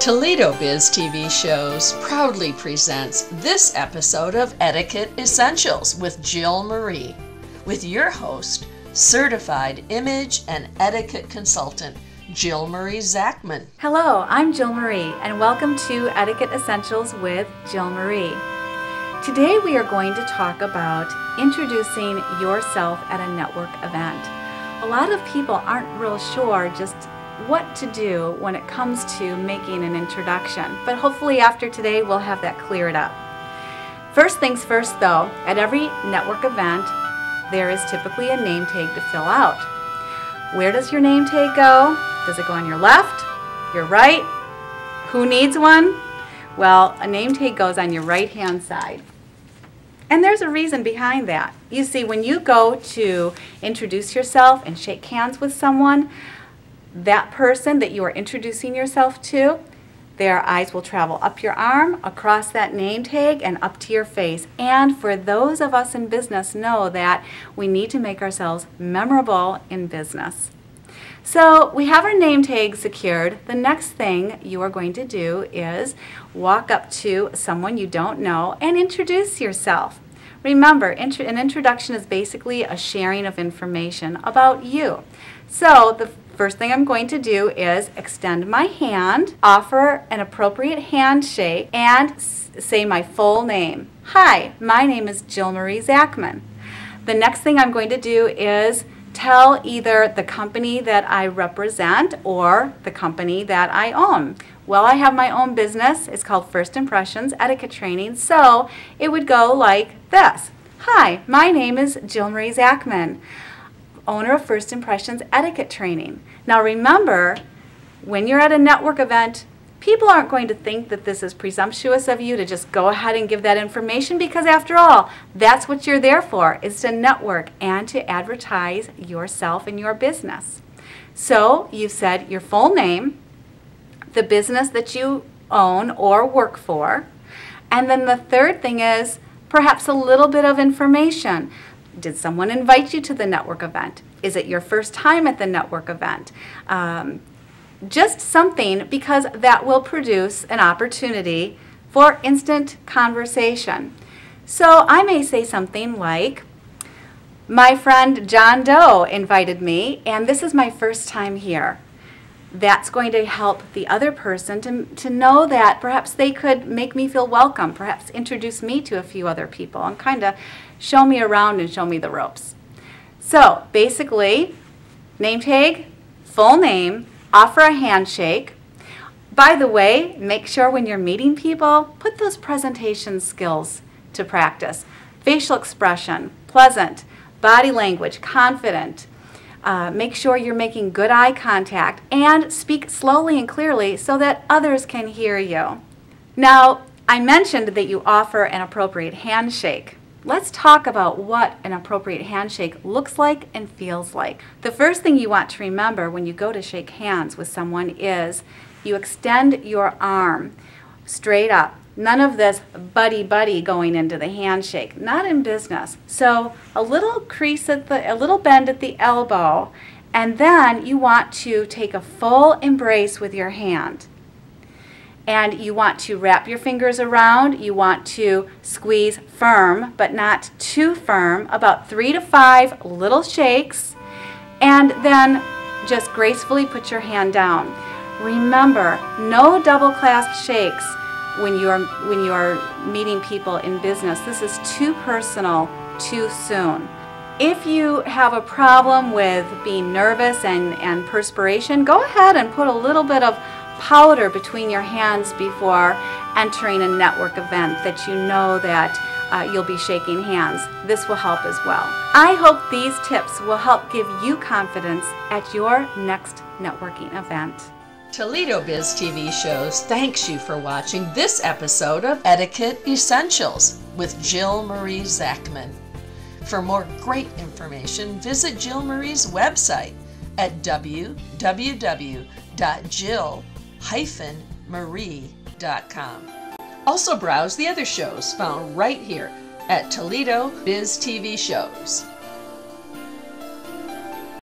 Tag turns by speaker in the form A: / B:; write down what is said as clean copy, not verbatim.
A: Toledo Biz TV Shows proudly presents this episode of Etiquette Essentials with Jill Marie, with your host, certified image and etiquette consultant, Jill Marie Zachman.
B: Hello, I'm Jill Marie, and welcome to Etiquette Essentials with Jill Marie. Today we are going to talk about introducing yourself at a network event. A lot of people aren't real sure just what to do when it comes to making an introduction, but hopefully after today we'll have that cleared up. First things first though, at every network event there is typically a name tag to fill out. Where does your name tag go? Does it go on your left, your right? Who needs one? Well, a name tag goes on your right hand side. And there's a reason behind that. You see, when you go to introduce yourself and shake hands with someone, that person that you are introducing yourself to, their eyes will travel up your arm, across that name tag, and up to your face. And for those of us in business know that we need to make ourselves memorable in business. So we have our name tag secured. The next thing you are going to do is walk up to someone you don't know and introduce yourself. Remember, an introduction is basically a sharing of information about you. So the first thing I'm going to do is extend my hand, offer an appropriate handshake, and say my full name. Hi, my name is Jill Marie Zachman. The next thing I'm going to do is tell either the company that I represent or the company that I own. Well, I have my own business. It's called First Impressions Etiquette Training, so it would go like this. Hi, my name is Jill Marie Zachman, owner of First Impressions Etiquette Training. Now remember, when you're at a network event, people aren't going to think that this is presumptuous of you to just go ahead and give that information, because after all, that's what you're there for, is to network and to advertise yourself and your business. So you said your full name, the business that you own or work for, and then the third thing is perhaps a little bit of information. Did someone invite you to the network event? Is it your first time at the network event? Just something, because that will produce an opportunity for instant conversation. So I may say something like, my friend John Doe invited me, and this is my first time here. That's going to help the other person to know that perhaps they could make me feel welcome, perhaps introduce me to a few other people and kind of show me around and show me the ropes. So basically, name tag, full name, offer a handshake. By the way, make sure when you're meeting people, put those presentation skills to practice. Facial expression, pleasant, body language, confident. Make sure you're making good eye contact and speak slowly and clearly so that others can hear you. Now, I mentioned that you offer an appropriate handshake. Let's talk about what an appropriate handshake looks like and feels like. The first thing you want to remember when you go to shake hands with someone is you extend your arm straight up. None of this buddy-buddy going into the handshake, not in business. So a little crease a little bend at the elbow, and then you want to take a full embrace with your hand. And you want to wrap your fingers around, you want to squeeze firm, but not too firm, about 3 to 5 little shakes, and then just gracefully put your hand down. Remember, no double clasp shakes when you are meeting people in business. This is too personal too soon. If you have a problem with being nervous and perspiration, go ahead and put a little bit of powder between your hands before entering a network event that you know that you'll be shaking hands. This will help as well. I hope these tips will help give you confidence at your next networking event.
A: Toledo Biz TV Shows thanks you for watching this episode of Etiquette Essentials with Jill Marie Zachman. For more great information, visit Jill Marie's website at www.jill-marie.com. Also browse the other shows found right here at Toledo Biz TV Shows.